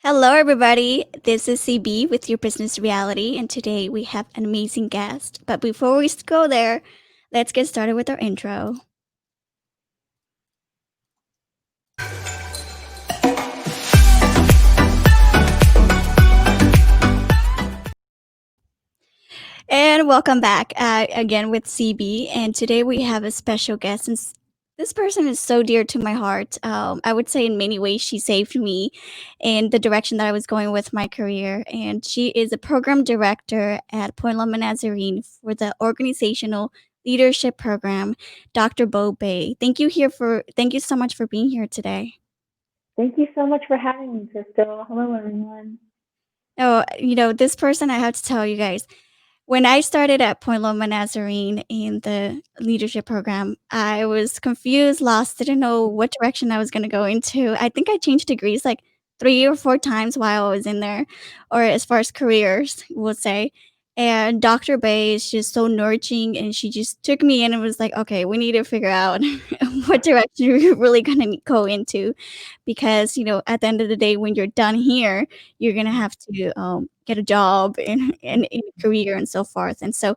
Hello, everybody. This is CB with your business reality, and today we have an amazing guest. But before we go there, let's get started with our intro. And welcome back again with CB. And today we have a special guest. And this person is so dear to my heart. I would say in many ways she saved me in the direction that I was going with my career. And she is a program director at Point Loma Nazarene for the organizational leadership program, Dr. Bo Bay. Thank you so much for being here today. Thank you so much for having me, Crystal. Hello, everyone. Oh, this person I have to tell you guys. When I started at Point Loma Nazarene in the leadership program, I was confused, lost, didn't know what direction I was gonna go into. I think I changed degrees like 3 or 4 times while I was in there, or as far as careers, we'll say. And Doctor Bay is just so nurturing, and she just took me in and was like, "Okay, we need to figure out what direction you're really gonna go into." Because, at the end of the day, when you're done here, you're gonna have to, get a job and in a career and so forth, and so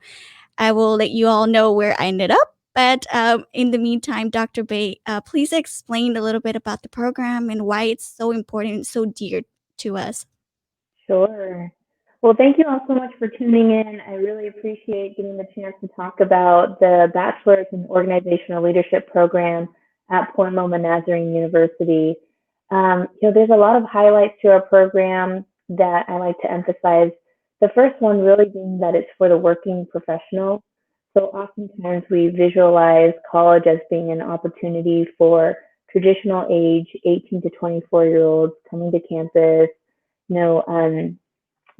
I will let you all know where I ended up, but, in the meantime, Dr. Bay, please explain a little bit about the program and why it's so important and so dear to us. Sure. Well, thank you all so much for tuning in. I really appreciate getting the chance to talk about the Bachelor's in Organizational Leadership program at Point Loma Nazarene University. There's a lot of highlights to our program that I like to emphasize. The first one really being that it's for the working professional. So oftentimes we visualize college as being an opportunity for traditional age 18 to 24-year-olds coming to campus, you know, um,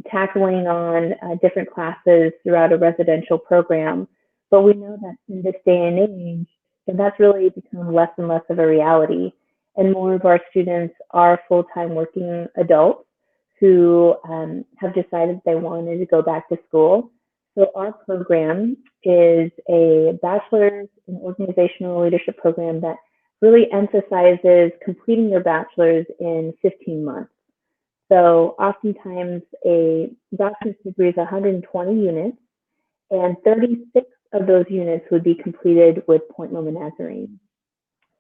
tackling on different classes throughout a residential program. But we know that in this day and age, that's really become less and less of a reality. And more of our students are full time working adults who have decided they wanted to go back to school. So our program is a bachelor's in organizational leadership program that really emphasizes completing your bachelor's in 15 months. So oftentimes a bachelor's degree is 120 units, and 36 of those units would be completed with Point Loma Nazarene.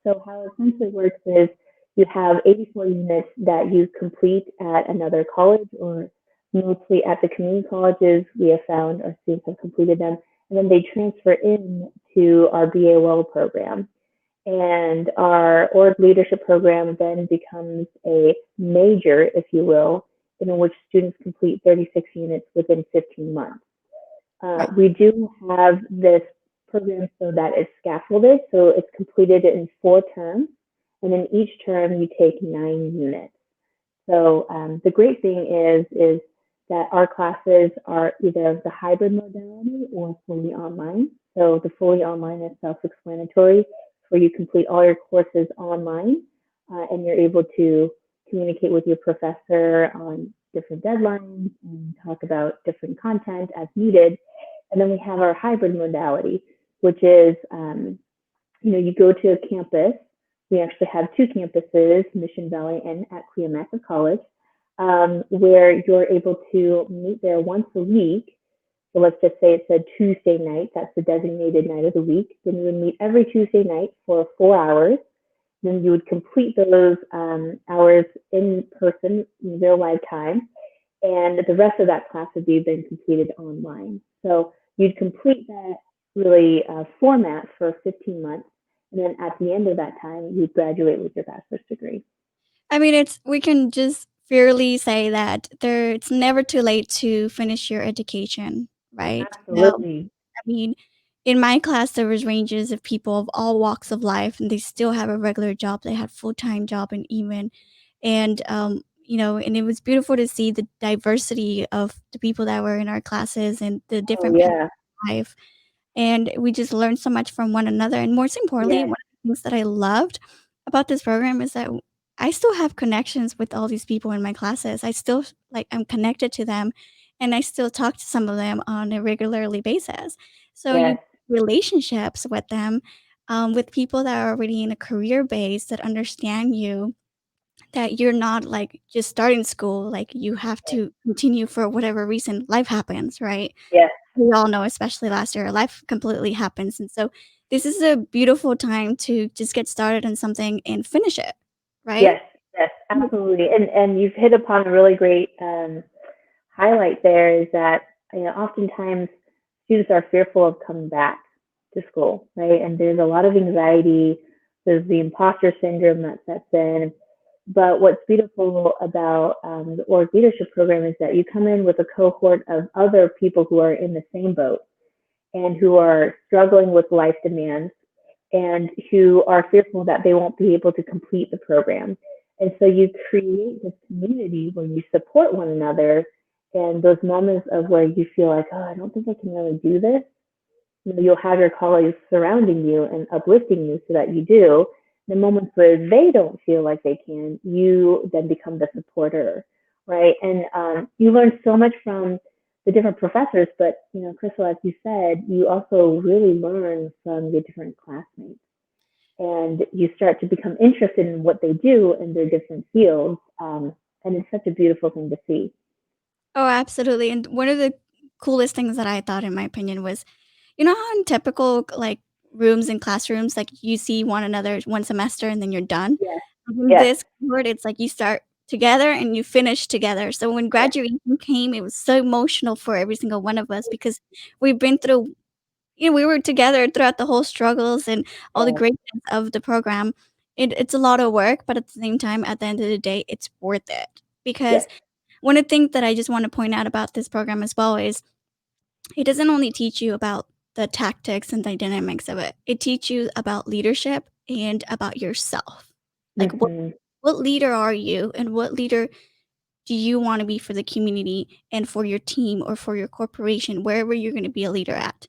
So how it essentially works is you have 84 units that you complete at another college, or mostly at the community colleges. We have found our students have completed them, and then they transfer in to our BAL program. And our org leadership program then becomes a major, if you will, in which students complete 36 units within 15 months. Right. We do have this program so that it's scaffolded, so it's completed in 4 terms, and in each term you take 9 units. So the great thing is that our classes are either the hybrid modality or fully online. So the fully online is self-explanatory, where you complete all your courses online, and you're able to communicate with your professor on different deadlines and talk about different content as needed. And then we have our hybrid modality, which is, you go to a campus. We actually have 2 campuses, Mission Valley and at Cuyamaca College, where you're able to meet there once a week. So let's just say it's a Tuesday night, that's the designated night of the week. Then you would meet every Tuesday night for 4 hours. Then you would complete those hours in person in real live time. And the rest of that class would be then completed online. So you'd complete that really format for 15 months. And then at the end of that time, you'd graduate with your bachelor's degree. I mean, we can just fairly say that it's never too late to finish your education, right? Absolutely. I mean, in my class, there was ranges of people of all walks of life, and they still have a regular job. They had full-time job and it was beautiful to see the diversity of the people that were in our classes and the Oh, different paths yeah. of life. And we just learned so much from one another. And most importantly, one Yes. of the things that I loved about this program is that I still have connections with all these people in my classes. I still like I'm connected to them and I still talk to some of them on a regularly basis. So you Yes. relationships with them, with people that are already in a career base that understand you, that you're not, like, just starting school, like, you have to continue for whatever reason, life happens, right? Yes, We all know, especially last year, life completely happens, and so this is a beautiful time to just get started on something and finish it, right? yes, yes, absolutely. And you've hit upon a really great highlight there is that oftentimes students are fearful of coming back to school, right? And there's a lot of anxiety. There's the imposter syndrome that sets in. But what's beautiful about the org leadership program is that you come in with a cohort of other people who are in the same boat and who are struggling with life demands and who are fearful that they won't be able to complete the program. And so you create this community where you support one another and those moments of where you feel like, oh, I don't think I can really do this. You'll have your colleagues surrounding you and uplifting you so that you do. The moments where they don't feel like they can, you then become the supporter, right? And you learn so much from the different professors, but Crystal, as you said, you also really learn from your different classmates, and you start to become interested in what they do in their different fields. And it's such a beautiful thing to see. Oh, absolutely, and one of the coolest things that I thought, in my opinion, was you know how in typical, like, rooms and classrooms, like, you see one another one semester and then you're done? Yes, In yes, this cohort, it's like you start together and you finish together, so when yes, graduation came, it was so emotional for every single one of us because we've been through we were together throughout the whole struggles and all the yes, greatness of the program. It's a lot of work, but at the same time, at the end of the day, it's worth it, because yes. one of the things that I just wanna point out about this program as well is it doesn't only teach you about the tactics and the dynamics of it. It teach you about leadership and about yourself. Like, Mm-hmm. what leader are you, and what leader do you wanna be for the community and for your team or for your corporation, wherever you're gonna be a leader at?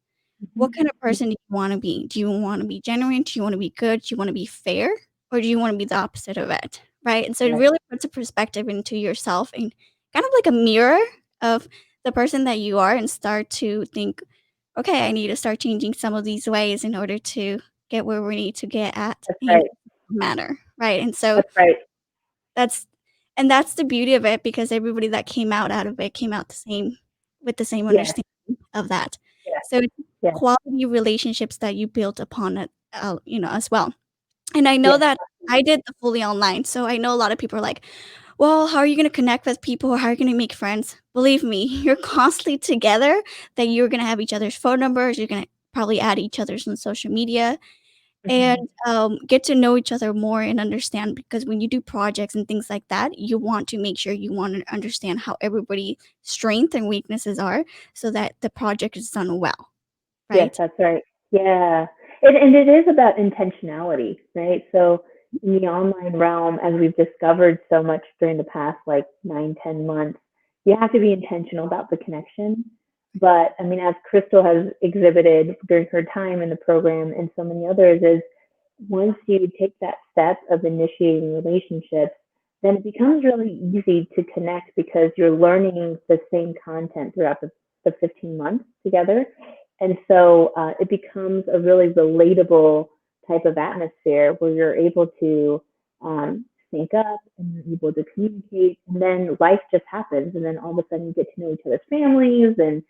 What kind of Mm-hmm. person do you wanna be? Do you wanna be genuine? Do you wanna be good? Do you wanna be fair? Or do you wanna be the opposite of it, right? And so it Yes, really puts a perspective into yourself and kind of like a mirror of the person that you are and start to think, "Okay, I need to start changing some of these ways in order to get where we need to get at that's in right. a manner," right? And so That's right. that's that's the beauty of it because everybody that came out of it came out the same with the same Yes, understanding of that. yes, So it's yes, quality relationships that you built upon it, as well. And I know yes, that I did the fully online, so I know a lot of people are like, "Well, how are you gonna connect with people? How are you gonna make friends?" Believe me, you're constantly together, that you're gonna have each other's phone numbers, you're gonna probably add each other's on social media, and, mhm, get to know each other more and understand because when you do projects and things like that, you want to make sure you wanna understand how everybody's strength and weaknesses are so that the project is done well, yes, right? that's right. Yeah, and it is about intentionality, right? So in the online realm, as we've discovered so much during the past like 9, 10 months, you have to be intentional about the connection. But I mean, as Crystal has exhibited during her time in the program and so many others, is once you take that step of initiating relationships, then it becomes really easy to connect because you're learning the same content throughout the 15 months together. And so it becomes a really relatable type of atmosphere where you're able to sync up and you're able to communicate. And then life just happens. And then all of a sudden you get to know each other's families and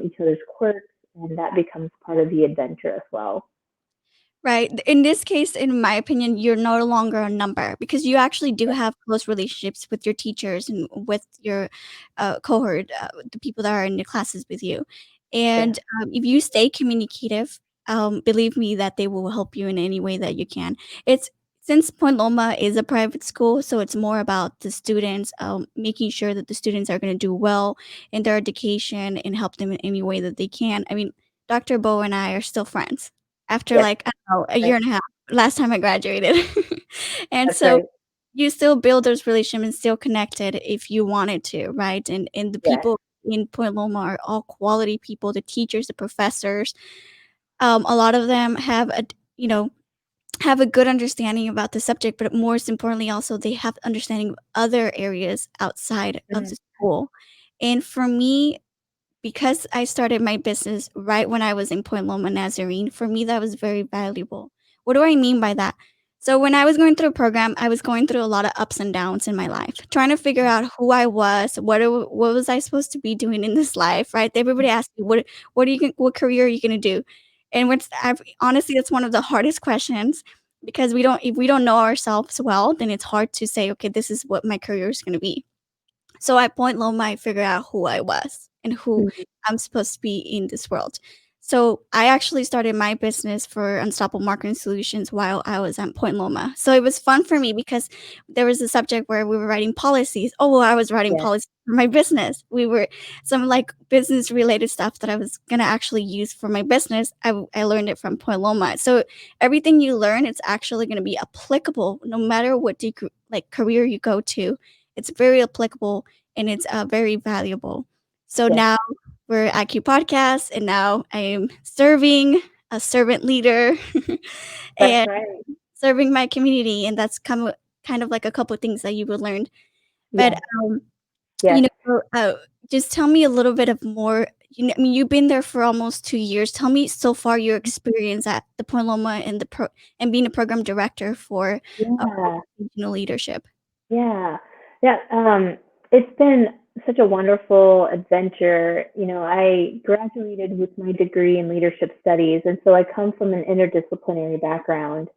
each other's quirks. And that becomes part of the adventure as well. Right. In this case, in my opinion, you're no longer a number because you actually do Yes, have close relationships with your teachers and with your cohort, the people that are in the classes with you. yes. And if you stay communicative, believe me that they will help you in any way that you can. It's since Point Loma is a private school, so it's more about the students, making sure that the students are going to do well in their education and help them in any way that they can. I mean, Dr. Bo and I are still friends after, Yes, like, I don't know, a right. year and a half, last time I graduated. And That's so, right. you still build those relationships and still connected if you wanted to, right? And the Yes. people in Point Loma are all quality people, the teachers, the professors, a lot of them have have a good understanding about the subject, but most importantly, also, they have understanding of other areas outside of Mhm. the school. And for me, because I started my business right when I was in Point Loma Nazarene, for me, that was very valuable. What do I mean by that? So when I was going through a program, I was going through a lot of ups and downs in my life, trying to figure out who I was, what was I supposed to be doing in this life, right? Everybody asks you, what are you what career are you gonna do? And what's I've, honestly, it's one of the hardest questions because we don't if we don't know ourselves well, then it's hard to say, okay, this is what my career is gonna be. So at Point Loma, I figured out who I was and who Mhm. I'm supposed to be in this world. So I actually started my business for Unstoppable Marketing Solutions while I was at Point Loma. So it was fun for me because there was a subject where we were writing policies. Oh, well, I was writing Yeah. policies for my business. We were some like business related stuff that I was gonna actually use for my business. I learned it from Point Loma. So everything you learn, it's actually gonna be applicable no matter what like career you go to. It's very applicable and it's very valuable. So Yeah. now we're at Q Podcast, and now I am serving a servant leader That's and right. serving my community, and that's kind of like a couple of things that you would learn. But Yeah. um, you Yes. know, just tell me a little bit of more. I mean, you've been there for almost 2 years. Tell me so far your experience at the Point Loma and and being a program director for Yeah. regional leadership. Yeah. Yeah. It's been such a wonderful adventure. I graduated with my degree in leadership studies, and so I come from an interdisciplinary background.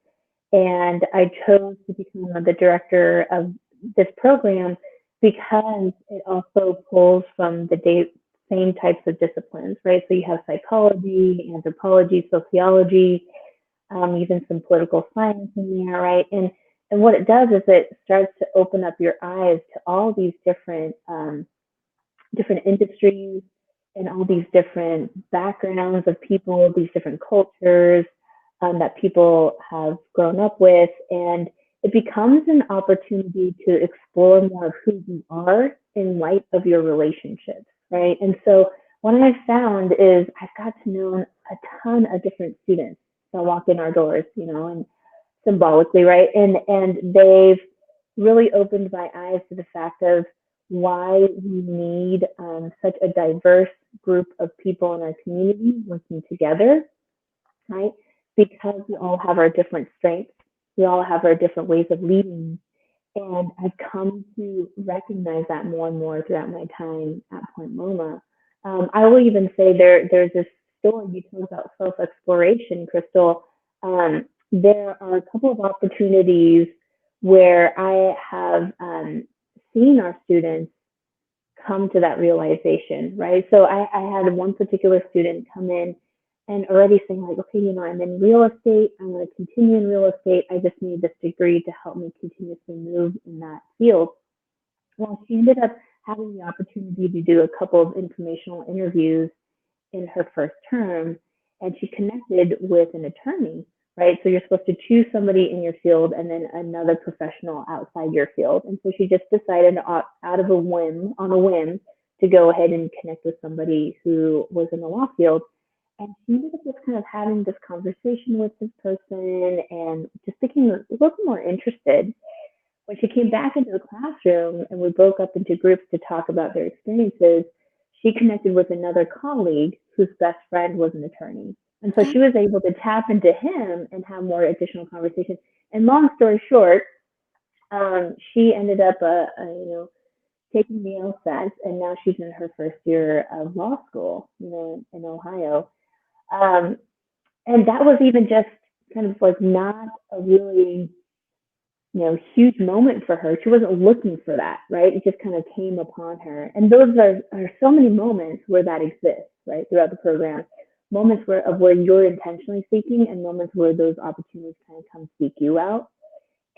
And I chose to become the director of this program because it also pulls from the same types of disciplines, right? So you have psychology, anthropology, sociology, even some political science in there, right? And what it does is it starts to open up your eyes to all these different industries and all these different backgrounds of people, these different cultures that people have grown up with. And it becomes an opportunity to explore more of who you are in light of your relationships, right? And so what I've found is I've got to know a ton of different students that walk in our doors, and symbolically, right? And they've really opened my eyes to the fact of why we need such a diverse group of people in our community working together, right? Because we all have our different strengths, we all have our different ways of leading, and I've come to recognize that more and more throughout my time at Point Loma. I will even say there's this story you talk about self exploration, Crystal. There are a couple of opportunities where I have seen our students come to that realization, right? So I had one particular student come in and already saying like, okay, I'm in real estate. I'm going to continue in real estate. I just need this degree to help me continuously move in that field. Well, she ended up having the opportunity to do a couple of informational interviews in her first term, and she connected with an attorney, right? So you're supposed to choose somebody in your field and then another professional outside your field. And so she just decided out of a whim, on a whim, to go ahead and connect with somebody who was in the law field. And she ended up just kind of having this conversation with this person and just became a little more interested. When she came back into the classroom and we broke up into groups to talk about their experiences, she connected with another colleague whose best friend was an attorney. And so Uh, she was able to tap into him and have more additional conversation. And long story short, she ended up, taking the LSAT, and now she's in her first year of law school, in Ohio. Um, and that was even just kind of like not a really huge moment for her. She wasn't looking for that, right? It just kind of came upon her. And those are so many moments where that exists, right, throughout the program. Moments where you're intentionally seeking and moments where those opportunities kind of come seek you out.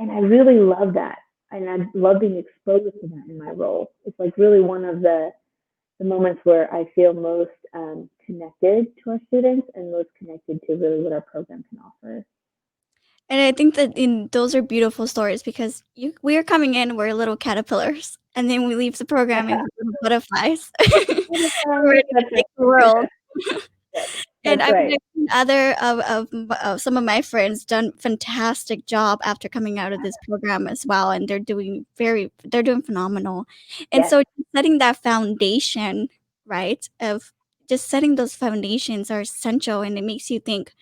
And I really love that. And I love being exposed to that in my role. It's like really one of the moments where I feel most connected to our students and most connected to really what our program can offer. And I think that in those are beautiful stories because we are coming in, we're little caterpillars, and then we leave the program and we're little butterflies. We're ready to That's take the right. world. Yes, And that's I mean, right. I've seen other of some of my friends done fantastic job after coming out of this program as well, and they're doing phenomenal. And Yes. so setting that foundation, right, of just setting those foundations are essential, and it makes you think,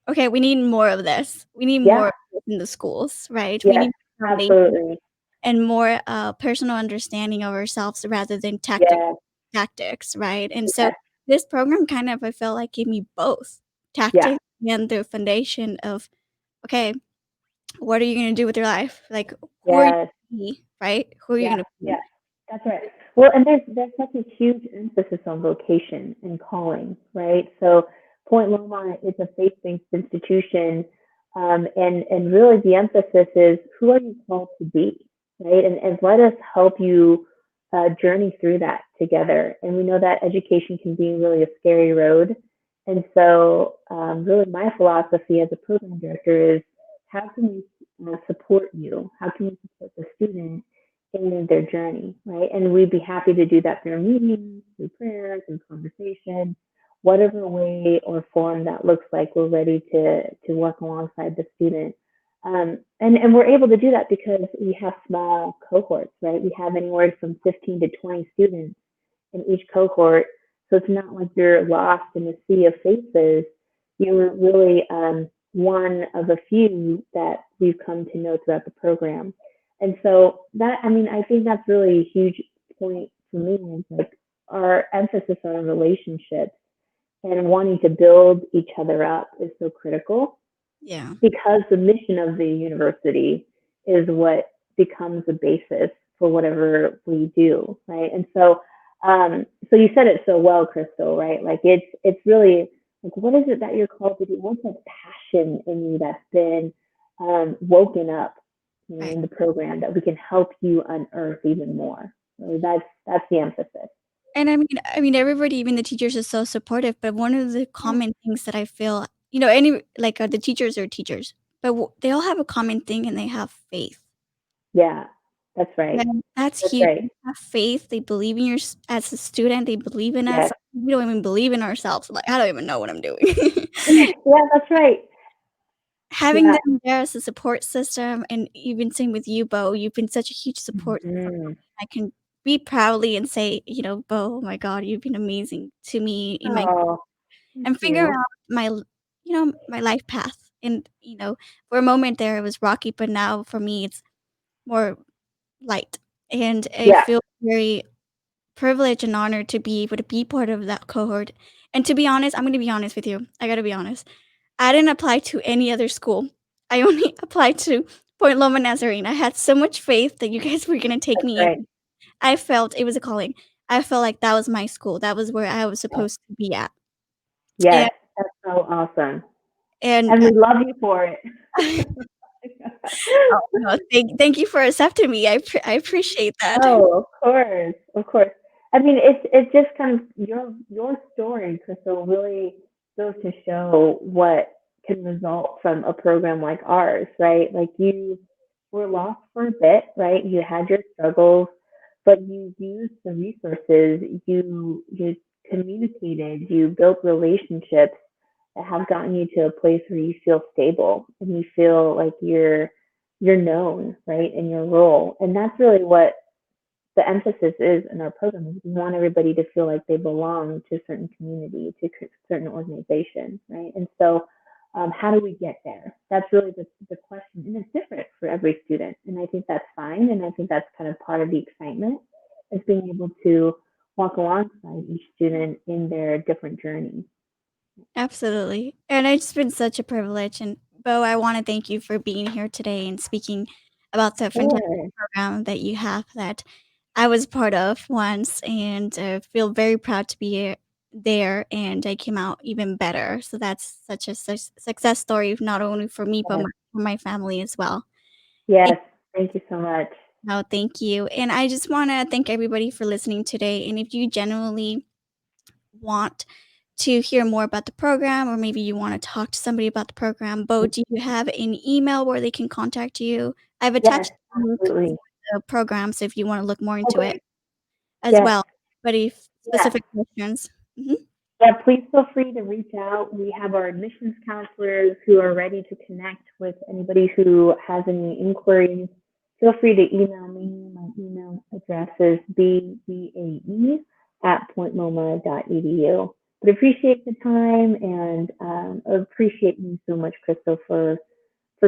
okay, we need more of this. We need Yeah, more of this in the schools, right? We yes, need foundation absolutely. and more, personal understanding of ourselves rather than Yes, tactics, right? And so yes, this program kind of, I feel like, gave me both yeah, tactics and the foundation of, okay, what are you gonna do with your life? Like, who are you yes. gonna be, right? Who are you Yeah, gonna be? yeah, that's right. Well, and there's such a huge emphasis on vocation and calling, right? So Point Loma is a faith-based institution, and really the emphasis is who are you called to be, right? And let us help you journey through that together. And we know that education can be really a scary road, and so really my philosophy as a program director is how can we support you? How can we support the student in their journey, right? And we'd be happy to do that through meetings, through prayers, through conversation, whatever way or form that looks like. We're ready to work alongside the student, and we're able to do that because we have small cohorts, right? We have anywhere from 15 to 20 students in each cohort, so it's not like you're lost in a sea of faces. You're really one of a few that we've come to know throughout the program. And so that, I mean, I think that's really a huge point for me is like our emphasis on relationships and wanting to build each other up is so critical Yeah. because the mission of the university is what becomes the basis for whatever we do, right? And so, so you said it so well, Crystal, right? Like it's really like what is it that you're called to do? What's that passion in you that's been woken up, Right. in the program that we can help you unearth even more? So that's the emphasis. And everybody, even the teachers, is so supportive, but one of the Yeah, common things that I feel, the teachers are teachers, but they all have a common thing, and they have faith. yeah, that's right. And that's That's huge. right. They have faith, they believe in as a student, they believe in us. Yes. We don't even believe in ourselves, like, I don't even know what I'm doing. Yeah, that's right. Having Yeah. them there as a support system, and even same with you, Bo, you've been such a huge support for Mhm. me. I can be proudly and say, "Bo, oh my god, you've been amazing to me in my," Oh, thank and figure you. out my life path. And, for a moment there, it was rocky, but now for me, it's more light. And I Yeah, feel very privileged and honored to be able to be part of that cohort. And to be honest, I'm gonna be honest with you. I gotta be honest. I didn't apply to any other school. I only applied to Point Loma Nazarene. I had so much faith that you guys were gonna take that's me right. in. I felt it was a calling. I felt like that was my school. That was where I was Yes, supposed to be at. And yes, that's so awesome. and And we love you for it. oh, no, thank you for accepting me. I appreciate that. Oh, of course, of course. I mean, it's just kind of your story, Crystal, really goes to show what can result from a program like ours, right? Like you were lost for a bit, right? You had your struggles, but you used the resources, you communicated, you built relationships that have gotten you to a place where you feel stable and you feel like you're known, right, in your role. And that's really what the emphasis is in our program. Is we want everybody to feel like they belong to a certain community, to a certain organization, right? And so, how do we get there? That's really the question, and it's different for every student. And I think that's fine, and I think that's kind of part of the excitement is being able to walk alongside each student in their different journey. Absolutely. And it's been such a privilege. And Bo, I want to thank you for being here today and speaking about the fantastic Sure. program that you have that I was part of once, and feel very proud to be there. And I came out even better. So that's such a success story, not only for me, but Yes. for my family as well. Thank, Yes. Thank you so much. no, thank you. And I just want to thank everybody for listening today. And if you genuinely want to hear more about the program, or maybe you want to talk to somebody about the program, Bo, do you have an email where they can contact you? I've Yes, attached a link absolutely. to the program, so if you want to look more Oh, into it great. as Yes. well. But if Yeah. specific questions, mhm. Yeah, please feel free to reach out. We have our admissions counselors who are ready to connect with anybody who has any inquiries. Feel free to email me. My email address is bbae@pointmoma.edu. But appreciate the time and appreciate you so much, Crystal, for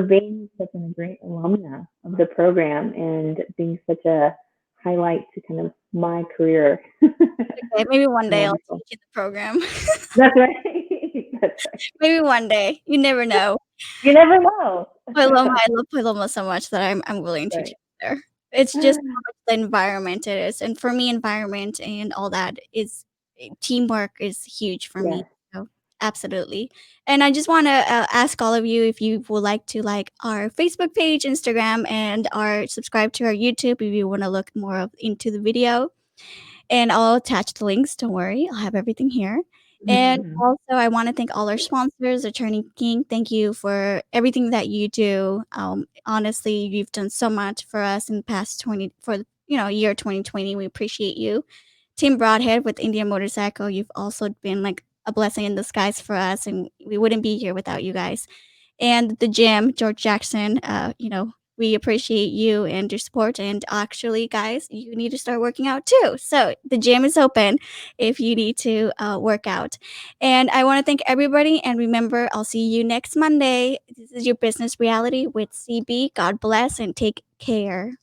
being such a great alumna of the program and being such a highlight to kind of my career. Okay, maybe one day I'll Wonderful. teach in the program. That's right. That's right. Maybe one day. You never know. You never know. I love Paloma so much that I'm willing to Right. teach there. It's just how much the environment it is, and for me, environment and all that is teamwork is huge for me, Yes. so absolutely. And I just wanna, ask all of you if you would like to like our Facebook page, Instagram, and subscribe to our YouTube if you wanna look more into the video. And I'll attach the links, don't worry, I'll have everything here. And Mhm. also, I wanna thank all our sponsors, Attorney King, thank you for everything that you do. Honestly, you've done so much for us in the past 20 for, year 2020, we appreciate you. Team Broadhead with Indian Motorcycle, you've also been, like, a blessing in disguise for us, and we wouldn't be here without you guys. And the gym, George Jackson, we appreciate you and your support. And actually, guys, you need to start working out too. So the gym is open if you need to work out. And I want to thank everybody. And remember, I'll see you next Monday. This is your business reality with CB. God bless and take care.